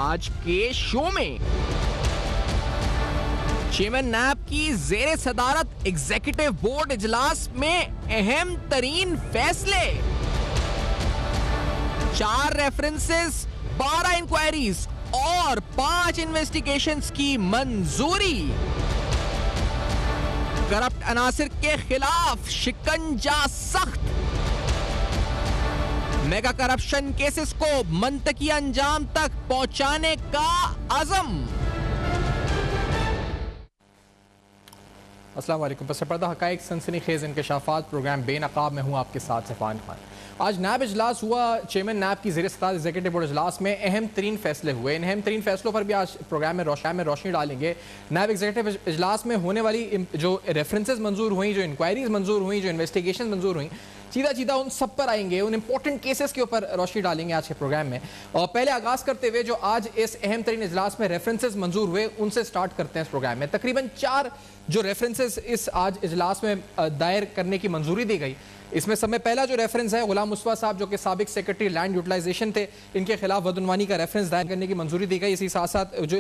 آج کے شو میں چیئرمین نیب کی زیر صدارت ایگزیکٹو بورڈ اجلاس میں اہم ترین فیصلے، 4 ریفرنسز، 12 انکوائریز اور 5 انویسٹیگیشنز کی منظوری، کرپٹ عناصر کے خلاف شکنجہ سخت، میگا کرپشن کیسز کو منطقی انجام تک پہنچانے کا عزم۔ السلام علیکم۔ پس پردہ حقائق سنسنی خیز انکشافات پروگرام بے نقاب میں ہوں آپ کے ساتھ سفان خان۔ آج نیب اجلاس ہوا، چیئرمین نیب کی زیر صدارت ایگزیکٹو بورڈ اجلاس میں اہم ترین فیصلے ہوئے۔ ان اہم ترین فیصلوں پر بھی آج پروگرام میں روشنی ڈالیں گے۔ نیب ایگزیکٹو اجلاس میں ہونے والی جو ریفرنسز منظور ہوئیں، جو انکوائریز منظور ہوئیں، جو انویسٹیگیشن منظور ہوئیں، سیدھا ان سب پر آئیں گے، ان امپورٹنٹ کیسز کے اوپر روشنی ڈالیں گے آج کے پروگرام میں۔ اور پہلے آغاز کرتے ہوئے جو آج اس اہم ترین اجلاس میں ریفرنسز منظور ہوئے ان سے سٹارٹ کرتے ہیں اس پروگرام میں۔ تقریباً 4 جو ریفرنسز اس آج اجلاس میں دائر کرنے کی منظوری دی گئی، اس میں سب میں پہلا جو ریفرنس ہے غلام مصطفیٰ صاحب جو کہ سابق سیکرٹری لینڈ یوٹیلائزیشن تھے، ان کے خلاف بدعنوانی کا ریفرنس دائر کرنے کی منظوری دی گئی۔ اسی ساتھ ساتھ جو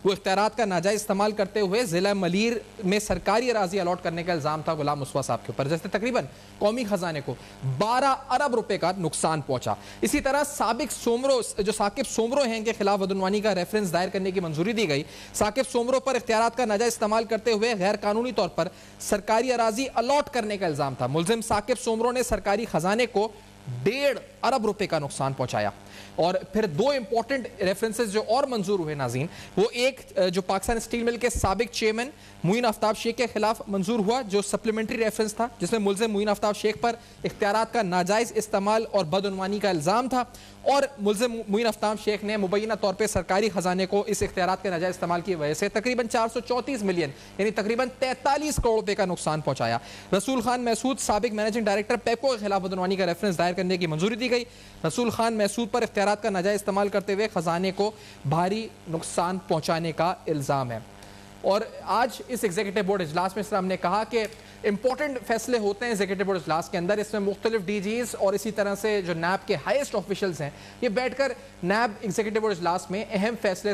وہ اختیارات کا ناجائز استعمال کرتے ہوئے ضلع ملیر میں سرکاری اراضی الاٹ کرنے کا الزام تھا غلام مصطفیٰ صاحب کے اوپر، جس سے تقریباً قومی خزانے کو 12 ارب روپے کا نقصان پہنچا۔ اسی طرح ثاقب سومرو ہیں، ان کے خلاف بدعنوانی کا ریفرنس دائر کرنے کی منظوری دی گئی۔ ثاقب سومرو پر اختیارات کا ناجائز استعمال کرتے ہوئے غیر قانونی طور پر سرکاری اراضی الاٹ کرنے کا الزام تھا۔ ملزم ثاقب سومرو نے سرکاری خزانے کو 1.5 ارب روپے کا نقصان پہنچایا۔ اور پھر 2 امپورٹنٹ ریفرنسز جو اور منظور ہوئے ناظرین، وہ ایک جو پاکستان اسٹیل مل کے سابق چیئرمین معین آفتاب شیخ کے خلاف منظور ہوا، جو سپلیمنٹری ریفرنس تھا، جس میں ملزم معین آفتاب شیخ پر اختیارات کا ناجائز استعمال اور بدعنوانی کا الزام تھا، اور ملزم معین آفتاب شیخ نے مبینہ طور پہ سرکاری خزانے کو اس اختیارات کے ناجائز استعمال کی وجہ سے تقریباً 434 ملین یعنی تقریباً 43 کروڑ روپے کا نقصان پہنچایا۔ رسول خان محسود سابق مینیجنگ ڈائریکٹر پیپکو کے خلاف بدعنوانی کا ریفرنس دائر کرنے کی منظوری دی گئی۔ رسول خان محسود پر اختیارات کا ناجائز استعمال کرتے ہوئے خزانے کو بھاری نقصان پہنچانے کا الزام ہے۔ اور آج اس ایگزیکٹو بورڈ اجلاس میں ہم نے کہا کہ امپورٹنٹ فیصلے ہوتے ہیں ایگزیکٹو بورڈ اجلاس کے اندر، اس میں مختلف ڈی جیز اور اسی طرح سے جو نیب کے ہائیسٹ آفیشلز ہیں یہ بیٹھ کر نیب ایگزیکٹو بورڈ اجلاس میں اہم فیصلے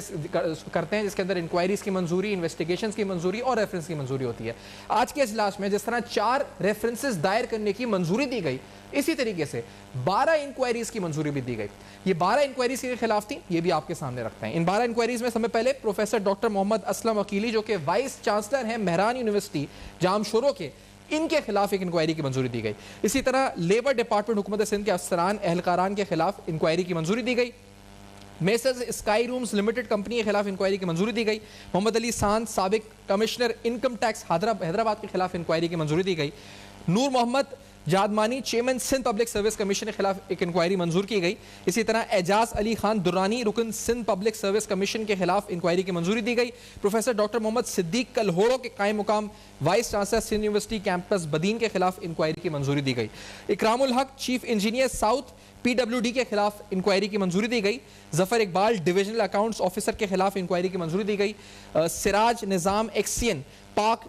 کرتے ہیں، جس کے اندر انکوائریز کی منظوری، انویسٹیگیشنز کی منظوری اور ریفرنس کی منظوری ہوتی ہے۔ آج کے اجلاس میں جس طرح 4 ریفرنسز دائر کرنے کی منظوری دی گئی، اسی طریقے سے 12 انکوائریز کی منظوری بھی دی گئی۔ یہ 12 انکوائریز کے خلاف تھی، یہ بھی آپ کے سامنے رکھتے ہیں۔ ان 12 انکوائریز میں سب سے پہلے پروفیسر ڈاکٹر محمد اسلم وکیلی جو کہ وائس چانسلر ہیں مہران یونیورسٹی جام شورو کے، ان کے خلاف ایک انکوائری کی منظوری دی گئی۔ اسی طرح لیبر ڈپارٹمنٹ حکومت سندھ کے افسران اہلکاران کے خلاف انکوائری کی منظوری دی گئی۔ Messrs sky rooms limited company کے خلاف انکوائری کی منظوری دی گئی۔ محمد علی سان سابق کمشنر انکم ٹیکس حیدرآباد کے خلاف انکوائری کی منظوری دی گئی۔ Noor Muhammad Jadmani chairman Sindh public service commission کے خلاف ایک انکوائری منظور کی گئی۔ اسی طرح اعجاز علی خان درانی رکن سندھ پبلک سروس کمیشن کے خلاف انکوائری کی منظوری دی گئی۔ پروفیسر ڈاکٹر محمد صدیق کلہوڑو کے قائم مقام vice chancellor Sindh university campus Badin کے خلاف انکوائری کی منظوری دی گئی۔ اکرام الحق چیف انجینئر ساؤتھ PWD کے خلاف انکوائری کی منظوری دی گئی۔ ظفر اقبال ڈویژنل اکاؤنٹس آفیسر کے خلاف انکوائری کی منظوری دی گئی۔ سراج نظام ایکسین پاک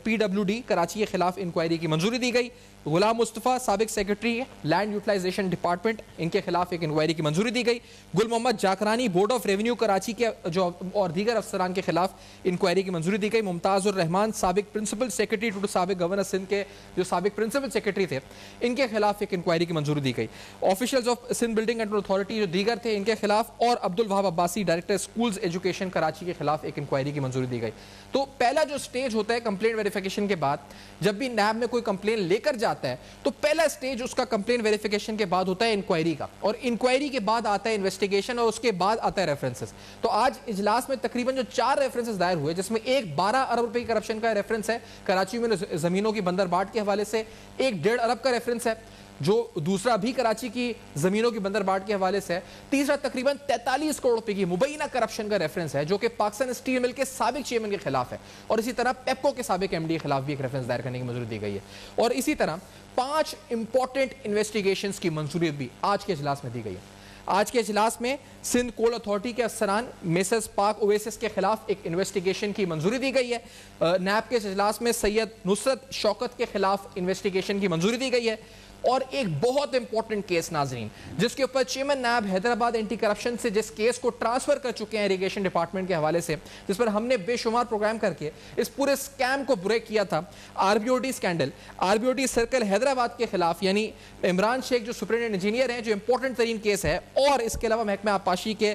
PWD کراچی کے خلاف انکوائری کی منظوری دی گئی۔ غلام مصطفیٰ سابق سیکرٹری لینڈ یوٹیلائزیشن ڈپارٹمنٹ، ان کے خلاف ایک انکوائری کی منظوری دی گئی۔ گل محمد جاکرانی بورڈ آف ریونیو کراچی کے جو اور دیگر افسران کے خلاف انکوائری کی منظوری دی گئی۔ ممتاز الرحمان سابق پرنسپل سیکرٹری ٹو سابق گورنر سندھ کے جو سابق پرنسپل سیکرٹری تھے، ان کے خلاف ایک انکوائری کی منظوری دی گئی۔ Officials of Sindh building and authority جو دیگر تھے ان کے خلاف، اور Abdul Wahab Abbasi director schools education Karachi کے خلاف ایک انکوائری کی منظوری دی گئی۔ تو پہلا جو سٹیج ہوتا ہے کمپلین ویریفیکیشن کے بعد، جب بھی نیب میں کوئی کمپلین لے کر جاتا ہے تو پہلا سٹیج اس کا کمپلین ویریفیکیشن کے بعد ہوتا ہے انکوائری کا، اور انکوائری کے بعد آتا ہے انویسٹیگیشن، اور اس کے بعد آتا ہے ریفرنسز۔ تو آج اجلاس میں تقریباً جو 4 ریفرنسز دائر ہوئے، جس میں ایک 12 ارب روپے کی کرپشن کا ریفرنس ہے کراچی میں زمینوں کی بندر باٹ کے حوالے سے، ایک 1.5 ارب کا ریفرنس ہے جو دوسرا بھی کراچی کی زمینوں کی بندر باٹ کے حوالے سے ہے، تیسرا تقریباً 43 کروڑ روپے کی مبینہ کرپشن کا ریفرنس ہے جو کہ پاکستان اسٹیل مل کے سابق چیئرمین کے خلاف ہے، اور اسی طرح پیپکو کے سابق MD کے خلاف بھی ایک ریفرنس دائر کرنے کی منظوری دی گئی ہے۔ اور اسی طرح 5 امپورٹنٹ انویسٹیگیشنز کی منظوری بھی آج کے اجلاس میں دی گئی ہے۔ آج کے اجلاس میں سندھ کول اتھارٹی کے افسران میسرز پاک اویسس کے خلاف ایک انویسٹیگیشن کی منظوری دی گئی ہے۔ نیب کے اجلاس میں سید نصرت شوکت کے خلاف انویسٹیگیشن کی منظوری دی گئی ہے۔ اور ایک بہت امپورٹنٹ کیس ناظرین جس کے اوپر chairman NAB Hyderabad anti corruption سے جس کیس کو ٹرانسفر کر چکے ہیں اریگیشن ڈپارٹمنٹ کے حوالے سے، جس پر ہم نے بے شمار پروگرام کر کے اس پورے اسکیم کو بریک کیا تھا، R B O T scandal, R B O T circle Hyderabad کے خلاف یعنی عمران شیخ جو سپرنٹینڈنٹ انجینئر ہیں، جو امپورٹنٹ ترین کیس ہے، اور اس کے علاوہ محکمہ آبپاشی کے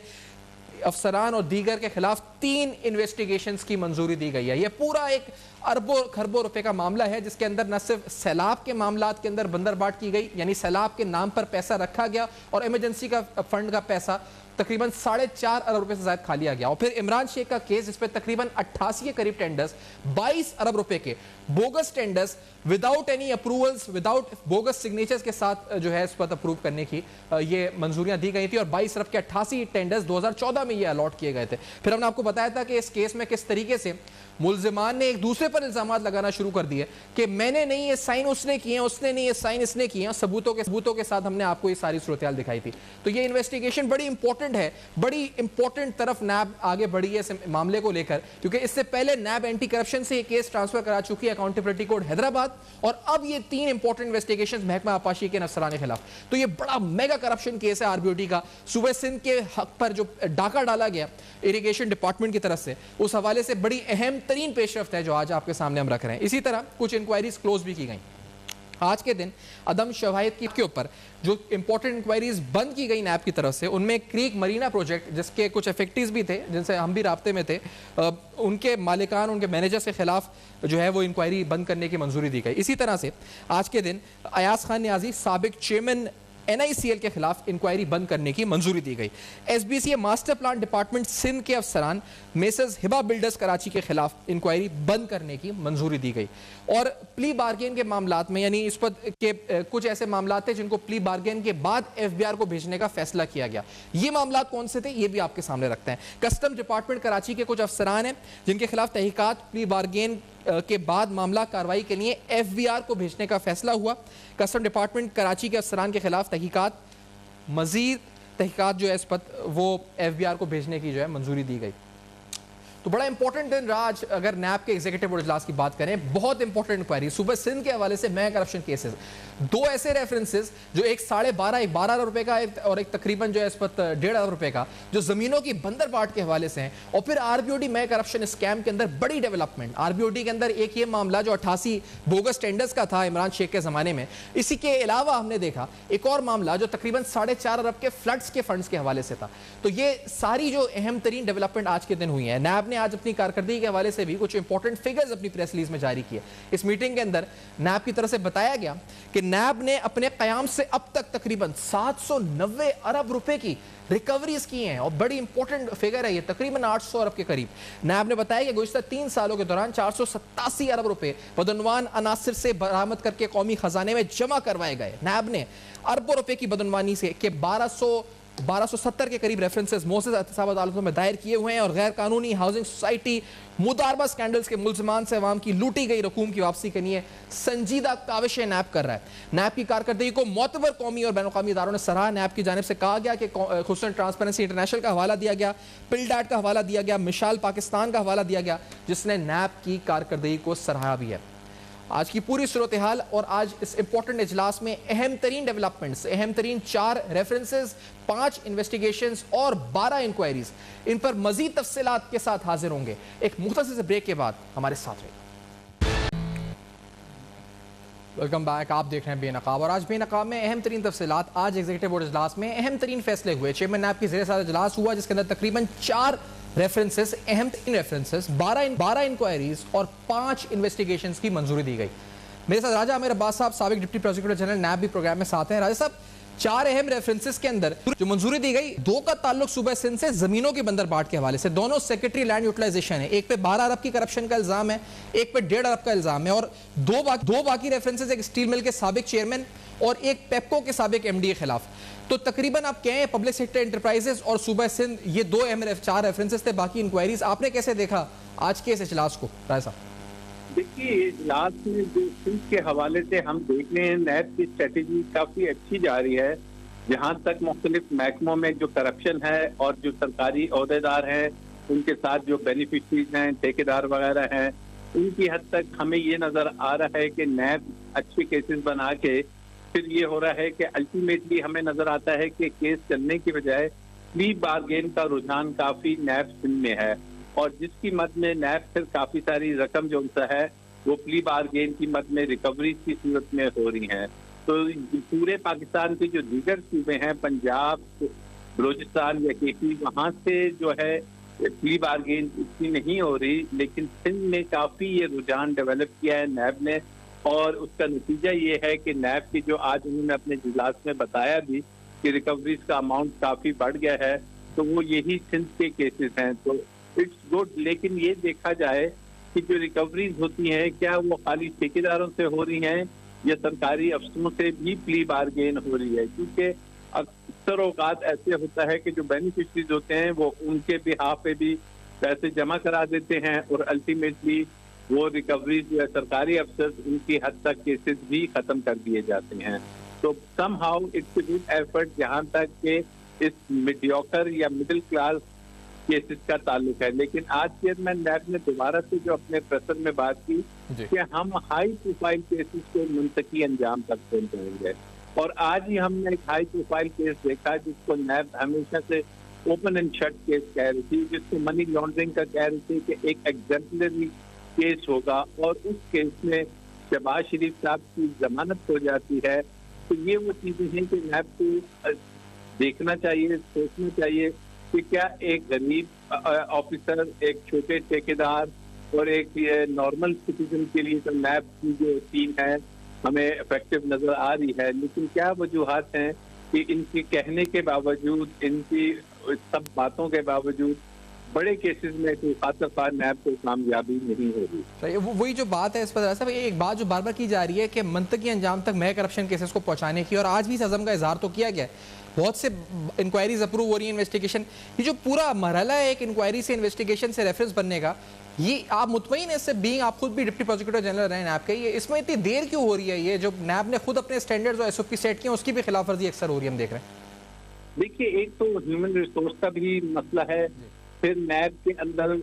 افسران اور دیگر کے خلاف 3 انویسٹیگیشنز کی منظوری دی گئی ہے۔ یہ پورا ایک اربوں خربوں روپے کا معاملہ ہے جس کے اندر نہ صرف سیلاب کے معاملات کے اندر بندر بانٹ کی گئی، یعنی سیلاب کے نام پر پیسہ رکھا گیا اور ایمرجنسی کا فنڈ کا پیسہ تقریباً 4.5 ارب روپے سے زائد کھا لیا گیا، اور پھر عمران شیخ کا کیس جس پہ تقریباً 88 کے قریب ٹینڈرز 22 ارب روپے کے bogus tenders without any approvals, without bogus signatures کے ساتھ جو ہے اس پر اپروو کرنے کی یہ منظوریاں دی گئی تھی، اور 22 ارب کے 88 ٹینڈرز 2014 میں یہ الاٹ کیے گئے تھے۔ پھر ہم نے آپ کو بتایا تھا کہ اس کیس میں کس طریقے سے ملزمان نے ایک دوسرے پر الزامات لگانا شروع کر دیے کہ میں نے نہیں یہ سائن اس نے کیے ہیں، اس نے نہیں یہ سائن اس نے کیے ہیں، ثبوتوں کے ساتھ ہم نے آپ کو یہ ساری صورتحال دکھائی تھی۔ تو یہ انویسٹیگیشن بڑی امپورٹنٹ ہے، بڑی امپورٹنٹ طرف نیب آگے بڑھی ہے اس معاملے کو لے کر، کیونکہ اس سے پہلے نیب اینٹی کرپشن سے یہ کیس ٹرانسفر کرا چکی ہے اکاؤنٹیبلٹی کوڈ حیدرآباد، اور اب یہ 3 امپورٹنٹ انویسٹیگیشنز محکمہ آبپاشی کے افسران کے خلاف۔ تو یہ بڑا میگا کرپشن کیس ہے آر بی او ٹی کا، صوبہ سندھ کے حق پر جو ڈاکہ ڈالا گیا اریگیشن ڈپارٹمنٹ کی طرف سے، اس حوالے سے بڑی اہم ترین پیش رفت ہے جو آج آپ کے سامنے ہم رکھ رہے ہیں۔ اسی طرح کچھ انکوائریز کلوز بھی کی گئیں آج کے دن عدم شواہد کے اوپر، جو امپورٹنٹ انکوائریز بند کی گئی نیب کی طرف سے، ان میں کریک مرینا پروجیکٹ جس کے کچھ افیکٹیوز بھی تھے جن سے ہم بھی رابطے میں تھے، ان کے مالکان، ان کے مینیجرز کے خلاف جو ہے وہ انکوائری بند کرنے کی منظوری دی گئی۔ اسی طرح سے آج کے دن ایاز خان نیازی سابق chairman N I C L کے خلاف انکوائری بند کرنے کی منظوری دی گئی۔ S B C A master plan department Sindh کے افسران میسرز ہبا بلڈرز کراچی کے خلاف انکوائری بند کرنے کی منظوری دی گئی، اور پلی بارگین کے معاملات میں، یعنی اس پر کہ کچھ ایسے معاملات تھے جن کو پلی بارگین کے بعد ایف بی آر کو بھیجنے کا فیصلہ کیا گیا۔ یہ معاملات کون سے تھے یہ بھی آپ کے سامنے رکھتے ہیں۔ کسٹم ڈپارٹمنٹ کراچی کے کچھ افسران ہیں جن کے خلاف تحقیقات پلی بارگین کے بعد معاملہ کارروائی کے لیے ایف بی آر کو بھیجنے کا فیصلہ ہوا۔ کسٹم ڈپارٹمنٹ کراچی کے افسران کے خلاف مزید تحقیقات جو ہے اس پر وہ ایف بی آر کو بھیجنے کی جو ہے منظوری دی گئی۔ تو بڑا امپورٹنٹ دن رہا آج اگر نیب کے ایگزیکٹو بورڈ اجلاس کی بات کریں، بہت امپورٹنٹ انکوائری صوبہ سندھ کے حوالے سے میگا کرپشن کیسز، 2 ایسے ریفرنسز جو ایک 12.5 ارب روپے کا اور ایک تقریباً جو ہے اس پر 1.5 ارب روپے کا جو زمینوں کی بندر بانٹ کے حوالے سے ہیں، اور پھر R B O T mega corruption scheme کے اندر بڑی development, R B O T کے اندر ایک یہ معاملہ جو 88 بوگس ٹینڈرز کا تھا عمران شیخ کے زمانے میں، اسی کے علاوہ ہم نے دیکھا ایک اور معاملہ جو تقریباً 4.5 ارب کے فلڈز کے فنڈز کے حوالے سے تھا۔ تو یہ ساری جو اہم ترین ڈیولپمنٹ آج کے دن ہوئی ہیں، نیب نے آج اپنی کارکردگی کے حوالے سے بھی کچھ امپورٹنٹ فگرز اپنی پریس ریلیز میں جاری کیے۔ اس میٹنگ کے اندر نیب کی طرف سے بتایا گیا کہ نیب نے اپنے قیام سے اب تک تقریباً 790 ارب روپے کی ریکوریز کی ہیں، اور بڑی امپورٹنٹ فگر ہے یہ، تقریباً 800 ارب کے قریب۔ نیب نے بتایا کہ گزشتہ 3 سالوں کے دوران 487 ارب روپے بدعنوان عناصر سے برآمد کر کے قومی خزانے میں جمع کروائے گئے۔ نیب نے اربوں روپے کی بدعنوانی سے کہ 1270 کے قریب ریفرنسز موثر احتساب عدالتوں میں دائر کیے ہوئے ہیں، اور غیر قانونی ہاؤسنگ سوسائٹی مضاربہ سکینڈلز کے ملزمان سے عوام کی لوٹی گئی رقوم کی واپسی کے لیے سنجیدہ کاوشیں نیب کر رہا ہے۔ نیب کی کارکردگی کو معتبر قومی اور بین الاقوامی اداروں نے سراہا۔ نیب کی جانب سے کہا گیا کہ خصوصاً ٹرانسپیرنسی انٹرنیشنل کا حوالہ دیا گیا، پل ڈیٹ کا حوالہ دیا گیا، مشال پاکستان کا حوالہ دیا گیا، جس نے نیب کی کارکردگی کو سراہا بھی ہے۔ آج کی پوری صورتحال اور آج اس امپورٹنٹ اجلاس میں اہم ترین ڈیولپمنٹس، اہم ترین 4 ریفرنسز، 5 انویسٹیگیشنز اور 12 انکوائریز، ان پر مزید تفصیلات کے ساتھ حاضر ہوں گے ایک مختصر سے بریک کے بعد۔ ہمارے ساتھ رہیے۔ ویلکم بیک، آپ دیکھ رہے ہیں بے نقاب، اور آج بے نقاب میں اہم ترین تفصیلات۔ آج ایگزیکٹو بورڈ اجلاس میں اہم ترین فیصلے ہوئے۔ چیئرمین نیب کی زیر صدر اجلاس ہوا جس کے اندر تقریباً 4 ریفرنسز، اہم ترین ریفرنسز، 12 انکوائریز اور 5 انویسٹیگیشنز کی منظوری دی گئی۔ میرے ساتھ راجہ عامر عباس صاحب سابق ڈپٹی پروسیکیوٹر جنرل نیب بھی پروگرام میں ساتھ ہیں۔ راجہ صاحب، 4 اہم ریفرنسز کے اندر جو منظوری دی گئی، 2 کا تعلق صوبہ سندھ سے زمینوں کی بندر بانٹ کے حوالے سے، دونوں سیکرٹری لینڈ یوٹیلائزیشن ہے، ایک پہ 12 ارب کی کرپشن کا الزام ہے، ایک پہ 1.5 ارب کا الزام ہے، اور 2 باقی ریفرنسز، ایک اسٹیل مل کے سابق چیئرمین اور ایک پیپکو کے سابق ایم ڈی کے خلاف۔ تو تقریباً آپ کہیں پبلک سیکٹر انٹرپرائزز اور صوبہ سندھ، یہ 2 اہم 4 ریفرنسز تھے، باقی انکوائریز۔ آپ نے کیسے دیکھا آج کے اس اجلاس کو راجہ صاحب؟ دیکھیے، اجلاس میں جو سندھ کے حوالے سے ہم دیکھ رہے ہیں، نیب کی اسٹریٹجی کافی اچھی جا رہی ہے۔ جہاں تک مختلف محکموں میں جو کرپشن ہے اور جو سرکاری عہدیدار ہیں ان کے ساتھ جو بینیفیشریز ہیں، ٹھیکیدار وغیرہ ہیں، ان کی حد تک ہمیں یہ نظر آ رہا ہے کہ نیب اچھے کیسز بنا کے پھر یہ ہو رہا ہے کہ الٹیمیٹلی ہمیں نظر آتا ہے کہ کیس چلنے کی بجائے پلی بارگین کا رجحان کافی نیب سندھ میں ہے، اور جس کی مد میں نیب پھر کافی ساری رقم جو ان ہے وہ پلی بارگین کی مد میں ریکوری کی صورت میں ہو رہی ہیں. تو پورے پاکستان کے جو دیگر صوبے ہیں، پنجاب، بلوچستان یا کے پی، وہاں سے جو ہے پلی بارگین اتنی نہیں ہو رہی، لیکن سندھ میں کافی یہ رجحان ڈیولپ کیا ہے نیب نے، اور اس کا نتیجہ یہ ہے کہ نیب کی جو آج انہوں نے اپنے اجلاس میں بتایا بھی کہ ریکوریز کا اماؤنٹ کافی بڑھ گیا ہے، تو وہ یہی سندھ کے کیسز ہیں. تو اٹس گڈ، لیکن یہ دیکھا جائے کہ جو ریکوریز ہوتی ہیں کیا وہ خالی ٹھیکیداروں سے ہو رہی ہیں یا سرکاری افسروں سے بھی پلی بارگین ہو رہی ہے، کیونکہ اکثر اوقات ایسے ہوتا ہے کہ جو بینیفیشریز ہوتے ہیں وہ ان کے بہاف پہ بھی پیسے جمع کرا دیتے ہیں، اور الٹیمیٹلی وہ ریکوریز جو ہے سرکاری افسر ان کی حد تک کیسز بھی ختم کر دیے جاتے ہیں. تو somehow it's a good effort جہاں تک کہ اس میڈیوکر یا مڈل کلاس کیسز کا تعلق ہے. لیکن آج چیئرمین نیب نے دوبارہ سے جو اپنے پریسر میں بات کی کہ ہم ہائی پروفائل کیسز کو منطقی انجام تک پہنچائیں گے، اور آج ہی ہم نے ایک ہائی پروفائل کیس دیکھا جس کو نیب ہمیشہ سے اوپن اینڈ شٹ کیس کہہ رہی تھی، جس کو منی لانڈرنگ کا کہہ رہی تھی کہ ایک ایگزمپلری کیس ہوگا، اور اس کیس میں شہباز شریف صاحب کی ضمانت ہو جاتی ہے. تو یہ وہ چیزیں ہیں کہ نیب کو دیکھنا چاہیے، سوچنا چاہیے کہ کیا ایک غریب آفیسر، ایک چھوٹے ٹھیکیدار اور ایک نارمل سٹیزن کے لیے تو نیب کی جو ٹیم ہے ہمیں افیکٹو نظر آ رہی ہے، لیکن کیا وجوہات ہیں کہ ان کے کہنے کے باوجود، ان کی سب باتوں کے باوجود بڑے کیسز میں کوئی خاطر خواہ نیب کو کامیابی نہیں ہو رہی. وہی جو بات ہے اس پر صاحب، ایک بات جو بار بار کی جا رہی ہے کہ منطقی انجام تک میں کرپشن کیسز کو پہنچانے کی، اور آج بھی اس عزم کا اظہار تو کیا گیا ہے، بہت سے انکوائریز اپروو ہو رہی ہیں، انویسٹیگیشن، یہ جو پورا مرحلہ ہے ایک انکوائری سے انویسٹیگیشن سے ریفرنس بننے کا، یہ آپ مطمئن ہیں اس سے، بینگ آپ خود بھی ڈپٹی پروسیکیوٹر جنرل رہے ہیں نیب کے، یہ اس میں اتنی دیر کیوں ہو رہی ہے؟ یہ جو نیب نے خود اپنے سٹینڈرڈز اور ایس او پی سیٹ کیے ہیں اس کی بھی خلاف ورزی اکثر ہو رہی ہے، ہم دیکھ رہے ہیں. دیکھیے، ایک تو ہیومن ریسورس کا بھی مسئلہ ہے، پھر نیب کے اندر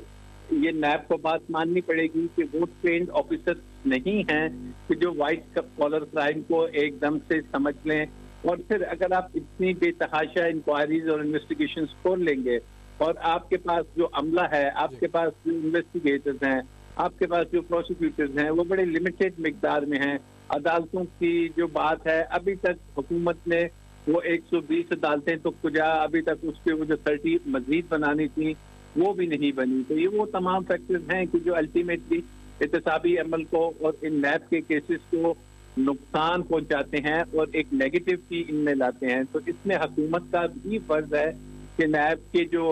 یہ نیب کو بات ماننی پڑے گی کہ وہ ٹرینڈ آفیسر نہیں ہیں کہ جو وائٹ کالر کرائم کو ایک دم سے سمجھ لیں، اور پھر اگر آپ اتنی بے تحاشا انکوائریز اور انویسٹیگیشنز کھول لیں گے، اور آپ کے پاس جو عملہ ہے، آپ کے پاس جو انویسٹیگیٹرز ہیں، آپ کے پاس جو پروسیکیوٹرز ہیں، وہ بڑے لمیٹڈ مقدار میں ہیں. عدالتوں کی جو بات ہے، ابھی تک حکومت نے وہ 120 عدالتیں تو کجا، ابھی تک اس کے وہ جو 30 مزید بنانی تھی وہ بھی نہیں بنی. تو یہ وہ تمام فیکٹرز ہیں کہ جو الٹیمیٹلی احتسابی عمل کو اور ان نیب کے کیسز کو نقصان پہنچاتے ہیں اور ایک نیگیٹو کی ان میں لاتے ہیں. تو اس میں حکومت کا بھی فرض ہے کہ نیب کے جو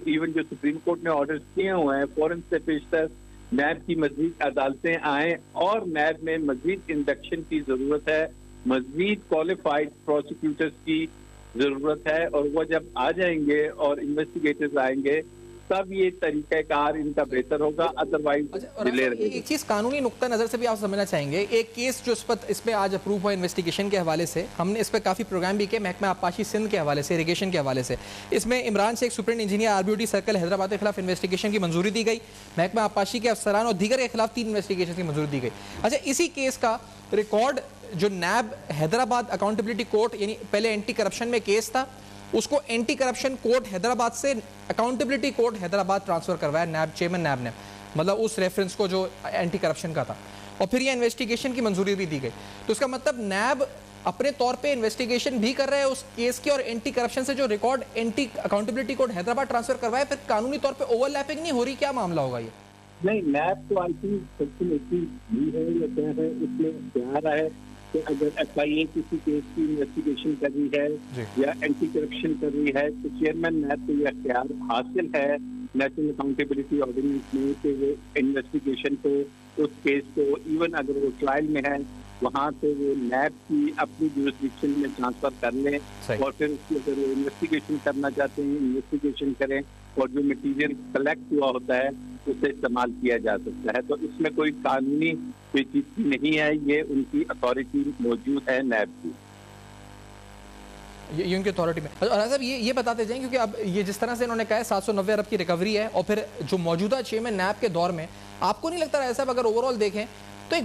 ایون جو سپریم کورٹ نے آرڈرز کیے ہوئے ہیں، فوراً سے پیشتر نیب کی مزید عدالتیں آئیں، اور نیب میں مزید انڈکشن کی ضرورت ہے، مزید کوالیفائڈ پروسیکیوٹرز کی ضرورت ہے، اور وہ جب آ جائیں گے اور انویسٹیگیٹرز آئیں گے تب یہ طریقہ کار ان کا بہتر ہوگا، ادروائز ڈیلے رہے گا. ایک چیز قانونی نقطہ نظر سے بھی آپ سمجھنا چاہیں گے، ایک کیس جو اس پہ آج اپروو ہوا انویسٹیگیشن کے حوالے سے، ہم نے اس پہ کافی پروگرام بھی کیے محکمہ آبپاشی سندھ کے حوالے سے، اریگیشن کے حوالے سے. اس میں عمران سے ایک sprint engineer RBOT circle Hyderabad کے خلاف انویسٹیگیشن کی منظوری دی گئی، محکمہ آبپاشی کے افسران اور دیگر کے خلاف 3 انویسٹیگیشن کی منظوری دی گئی. اچھا، اسی کیس کا ریکارڈ جو نیب حیدرآباد اکاؤنٹیبلٹی کورٹ، یعنی پہلے اینٹی کرپشن میں کیس تھا، اس کو اینٹی کرپشن کورٹ حیدرآباد سے اکاؤنٹیبلٹی کورٹ حیدرآباد ٹرانسفر کروایا نیب، چیئرمین نیب نے، مطلب اس ریفرنس کو جو اینٹی کرپشن کا تھا، اور پھر یہ انویسٹیگیشن کی منظوری بھی دی گئی. تو اس کا مطلب نیب اپنے طور پہ انویسٹیگیشن بھی کر رہے ہیں اس کیس کی، اور اینٹی کرپشن سے جو record anti accountability court Hyderabad transfer کروایا، پھر قانونی طور پہ اوور لیپنگ نہیں ہو رہی؟ کیا معاملہ ہوگا یہ؟ نہیں، نیب تو آئی تھنک سیکشن 80 بھی ہے یا کیا ہے، اس میں اختیار ہے کہ اگر FIA کسی کیس کی انویسٹیگیشن کر رہی ہے یا اینٹی کرپشن کر رہی ہے تو چیئرمین نیب کو یہ اختیار حاصل ہے نیشنل اکاؤنٹیبلٹی آرڈیننس میں کہ وہ انویسٹیگیشن کو، اس کیس کو، ایون اگر وہ ٹرائل میں ہے وہاں سے وہ نیب کی اپنی جورسڈکشن میں ٹرانسفر کر لیں، اور پھر اس کی اگر وہ انویسٹیگیشن کرنا چاہتے ہیں انویسٹیگیشن کریں، اور جو مٹیریل کلیکٹ ہوا ہوتا ہے اسے استعمال کیا جا سکتا ہے. تو اس میں کوئی قانونی کوئی چیز نہیں ہے، یہ ان کی اتھارٹی موجود ہے نیب کی، یہ ان کی اتھارٹی میں. اور صاحب یہ بتاتے جائیں، کیونکہ اب یہ جس طرح سے انہوں نے کہا ہے 790 ارب کی ریکوری ہے، اور پھر جو موجودہ چیئرمین نیب کے دور میں آپ کو نہیں لگتا رہا صاحب اگر اوور آل دیکھیں تو ایک